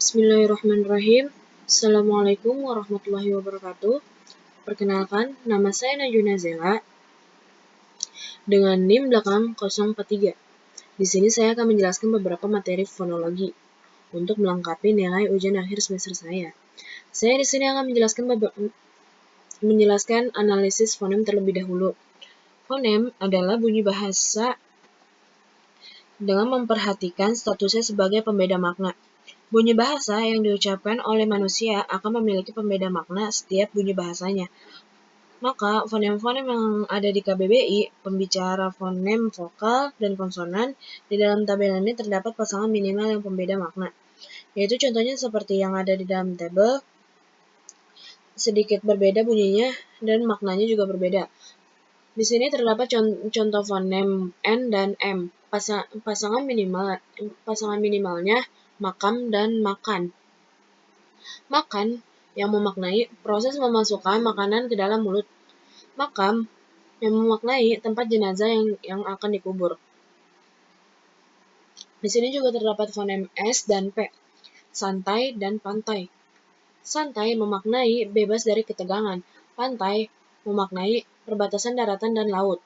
Bismillahirrahmanirrahim. Assalamualaikum warahmatullahi wabarakatuh. Perkenalkan, nama saya Najuna Zela dengan NIM belakang 043. Di sini saya akan menjelaskan beberapa materi fonologi untuk melengkapi nilai ujian akhir semester saya. Saya di sini akan menjelaskan analisis fonem terlebih dahulu. Fonem adalah bunyi bahasa dengan memperhatikan statusnya sebagai pembeda makna. Bunyi bahasa yang diucapkan oleh manusia akan memiliki pembeda makna setiap bunyi bahasanya. Maka, fonem-fonem yang ada di KBBI, pembicara fonem vokal dan konsonan, di dalam tabel ini terdapat pasangan minimal yang pembeda makna. Yaitu contohnya seperti yang ada di dalam tabel, sedikit berbeda bunyinya dan maknanya juga berbeda. Di sini terdapat contoh fonem N dan M. Pasangan minimalnya makam dan makan. Makan yang memaknai proses memasukkan makanan ke dalam mulut. Makam yang memaknai tempat jenazah yang akan dikubur. Di sini juga terdapat fonem S dan P. Santai dan pantai. Santai memaknai bebas dari ketegangan. Pantai memaknai perbatasan daratan dan laut.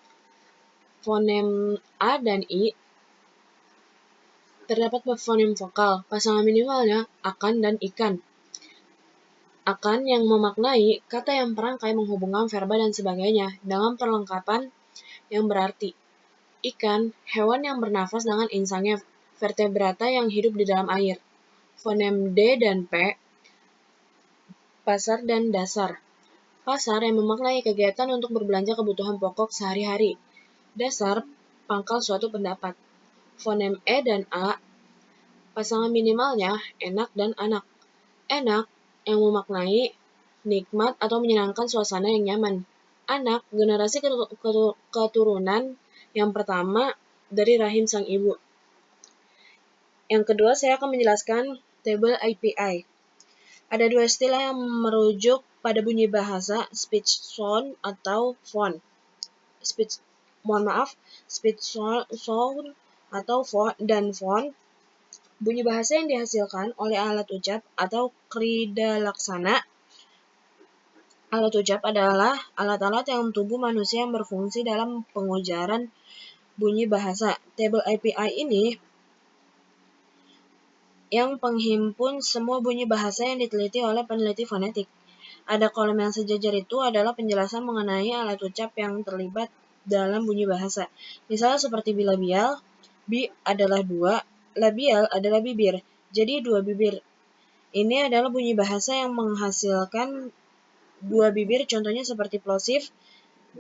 Fonem A dan I terdapat fonem vokal. Pasangan minimalnya akan dan ikan. Akan yang memaknai kata yang perangkai menghubungkan verba dan sebagainya dengan perlengkapan yang berarti. Ikan, hewan yang bernafas dengan insangnya, vertebrata yang hidup di dalam air. Fonem D dan P, pasar dan dasar. Pasar yang memaknai kegiatan untuk berbelanja kebutuhan pokok sehari-hari. Dasar, pangkal suatu pendapat. Fonem E dan A, pasangan minimalnya enak dan anak. Enak yang memaknai nikmat atau menyenangkan suasana yang nyaman. Anak, generasi keturunan yang pertama dari rahim sang ibu. Yang kedua, saya akan menjelaskan tabel API. Ada dua istilah yang merujuk pada bunyi bahasa, speech sound atau font. Speech sound atau font dan font. Bunyi bahasa yang dihasilkan oleh alat ucap atau krida laksana. Alat ucap adalah alat-alat yang tubuh manusia yang berfungsi dalam pengujaran bunyi bahasa. Tabel API ini yang penghimpun semua bunyi bahasa yang diteliti oleh peneliti fonetik. Ada kolom yang sejajar itu adalah penjelasan mengenai alat ucap yang terlibat dalam bunyi bahasa. Misalnya seperti bilabial, bi adalah dua, labial adalah bibir. Jadi dua bibir. Ini adalah bunyi bahasa yang menghasilkan dua bibir, contohnya seperti plosif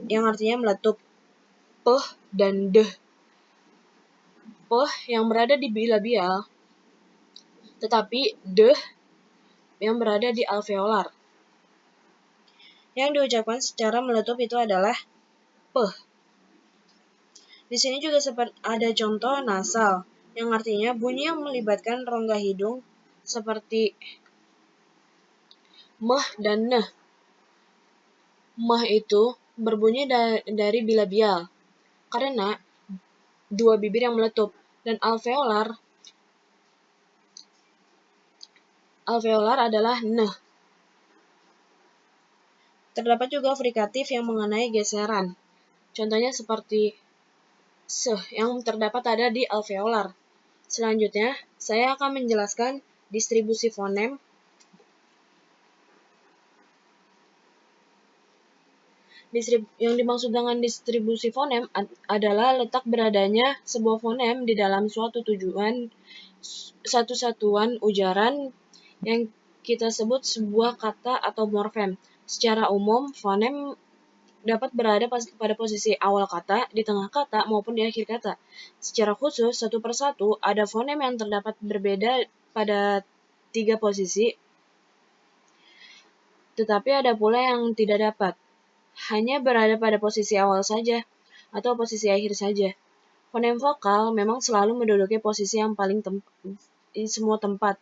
yang artinya meletup, peh dan deh. Peh yang berada di bilabial, tetapi deh yang berada di alveolar. Yang diucapkan secara meletup itu adalah peh. Di sini juga ada contoh nasal, yang artinya bunyi yang melibatkan rongga hidung seperti meh dan neh. Meh itu berbunyi dari bilabial karena dua bibir yang meletup, dan alveolar adalah neh. Terdapat juga frikatif yang mengenai geseran. Contohnya seperti seh yang terdapat ada di alveolar. Selanjutnya, saya akan menjelaskan distribusi fonem. Yang dimaksud dengan distribusi fonem adalah letak beradanya sebuah fonem di dalam satu satuan ujaran yang kita sebut sebuah kata atau morfem. Secara umum, fonem dapat berada pada posisi awal kata, di tengah kata, maupun di akhir kata. Secara khusus, satu persatu, ada fonem yang terdapat berbeda pada 3 posisi, tetapi ada pula yang tidak dapat, hanya berada pada posisi awal saja, atau posisi akhir saja. Fonem vokal memang selalu menduduki posisi yang paling di semua tempat,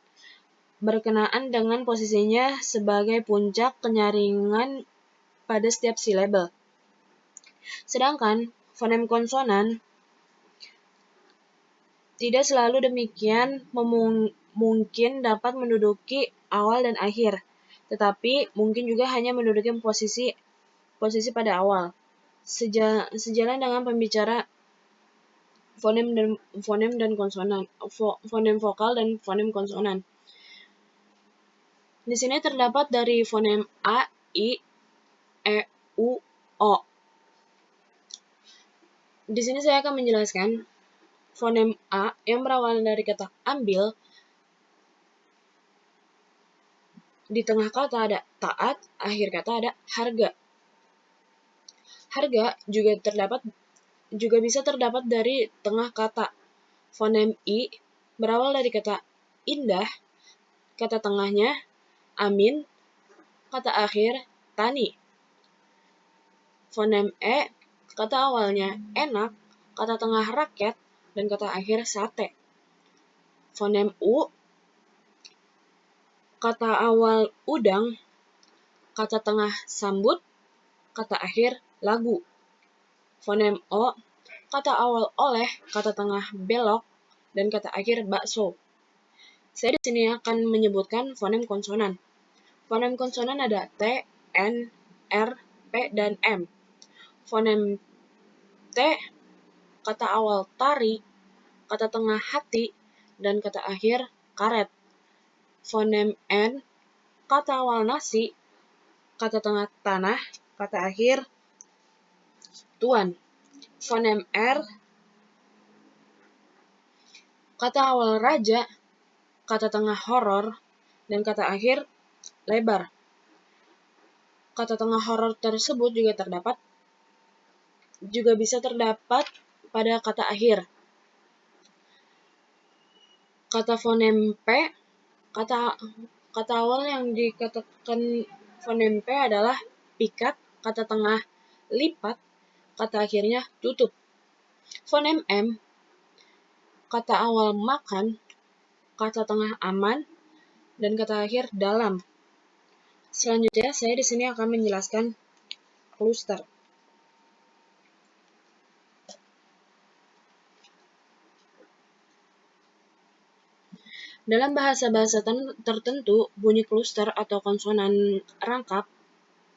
berkenaan dengan posisinya sebagai puncak kenyaringan pada setiap silabel. Sedangkan fonem konsonan tidak selalu demikian mungkin dapat menduduki awal dan akhir, tetapi mungkin juga hanya menduduki posisi pada awal. Sejalan dengan pembicara fonem dan konsonan, fonem vokal dan fonem konsonan. Di sini terdapat dari fonem A, I, E, U, O. Di sini saya akan menjelaskan fonem A yang berawal dari kata ambil. Di tengah kata ada taat, akhir kata ada harga. Harga juga bisa terdapat dari tengah kata. Fonem I berawal dari kata indah, kata tengahnya amin, kata akhir tani. Fonem E, kata awalnya enak, kata tengah rakyat, dan kata akhir sate. Fonem U, kata awal udang, kata tengah sambut, kata akhir lagu. Fonem O, kata awal oleh, kata tengah belok, dan kata akhir bakso. Saya di sini akan menyebutkan fonem konsonan. Fonem konsonan ada T, N, R, P, dan M. Fonem T, kata awal tari, kata tengah hati, dan kata akhir karet. Fonem N, kata awal nasi, kata tengah tanah, kata akhir tuan. Fonem R, kata awal raja, kata tengah horor, dan kata akhir lebar. Kata tengah horor tersebut juga bisa terdapat pada kata akhir. Kata fonem P, kata awal yang dikatakan fonem P adalah pikat, kata tengah lipat, kata akhirnya tutup. Fonem M, kata awal makan, kata tengah aman, dan kata akhir dalam. Selanjutnya, saya di sini akan menjelaskan kluster. Dalam bahasa-bahasa tertentu, bunyi kluster atau konsonan rangkap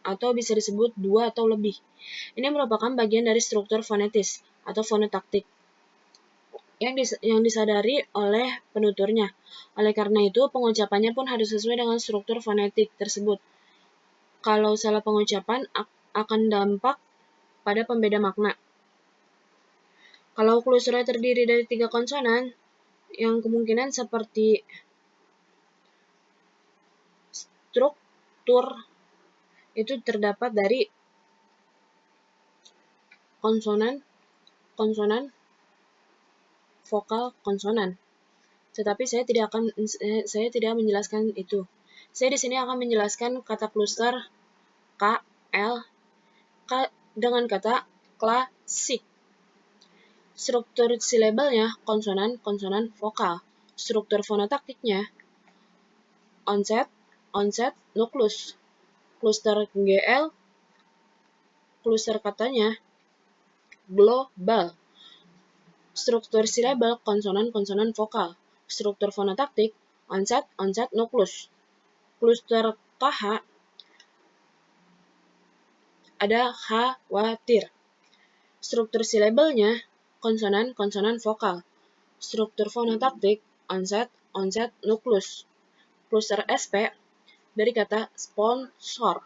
atau bisa disebut dua atau lebih. Ini merupakan bagian dari struktur fonetis atau fonotaktik yang disadari oleh penuturnya. Oleh karena itu, pengucapannya pun harus sesuai dengan struktur fonetik tersebut. Kalau salah pengucapan akan dampak pada pembeda makna. Kalau klusternya terdiri dari 3 konsonan, yang kemungkinan seperti struktur itu terdapat dari konsonan, vokal, konsonan. Tetapi saya tidak menjelaskan itu. Saya di sini akan menjelaskan kata kluster K, L, dengan kata klasik. Struktur silabelnya konsonan, vokal. Struktur fonotaktiknya onset, nuklus. Kluster GL, kluster katanya global. Struktur silabel konsonan, vokal. Struktur fonotaktik onset, nuklus. Kluster KH ada khawatir. Struktur silabelnya konsonan, vokal. Struktur fonotaktik onset, nuklus. Kluster SP dari kata sponsor.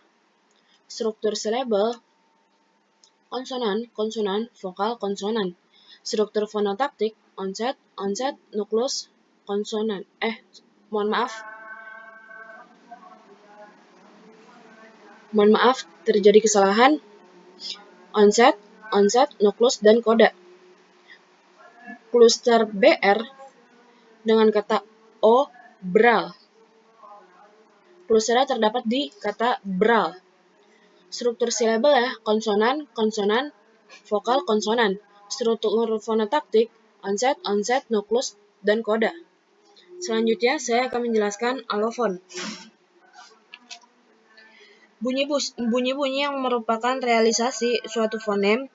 Struktur silabel konsonan, vokal, konsonan. Struktur fonotaktik onset, nuklus, konsonan. Mohon maaf, terjadi kesalahan. Onset, nuklus, dan koda. Kluster BR dengan kata obral. Klusternya terdapat di kata bral. Struktur silabel ya, konsonan, vokal, konsonan. Struktur fonotaktik, onset, nuklus, dan koda. Selanjutnya, saya akan menjelaskan alofon. Bunyi-bunyi yang merupakan realisasi suatu fonem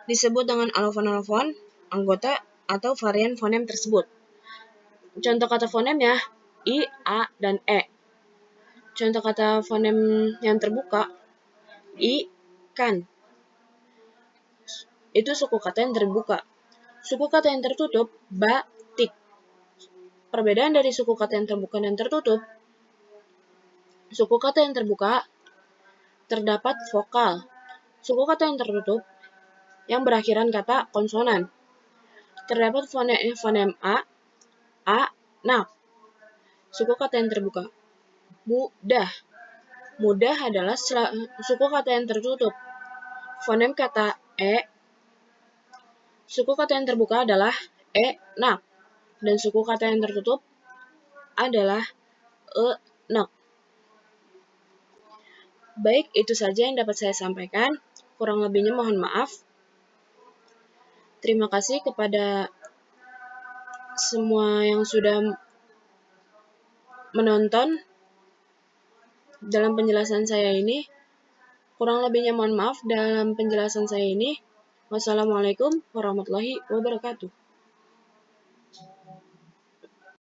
disebut dengan alofon, anggota, atau varian fonem tersebut. Contoh kata fonem ya, I, A, dan E. Contoh kata fonem yang terbuka, ikan. Itu suku kata yang terbuka. Suku kata yang tertutup, batik. Perbedaan dari suku kata yang terbuka dan tertutup, suku kata yang terbuka terdapat vokal. Suku kata yang tertutup yang berakhiran kata konsonan. Terdapat fonem A, nak. Suku kata yang terbuka, mudah. Mudah adalah suku kata yang tertutup. Fonem kata E, suku kata yang terbuka adalah enak. Dan suku kata yang tertutup adalah enak. Baik, itu saja yang dapat saya sampaikan. Kurang lebihnya mohon maaf. Terima kasih kepada semua yang sudah menonton dalam penjelasan saya ini. Kurang lebihnya mohon maaf dalam penjelasan saya ini. Wassalamualaikum warahmatullahi wabarakatuh.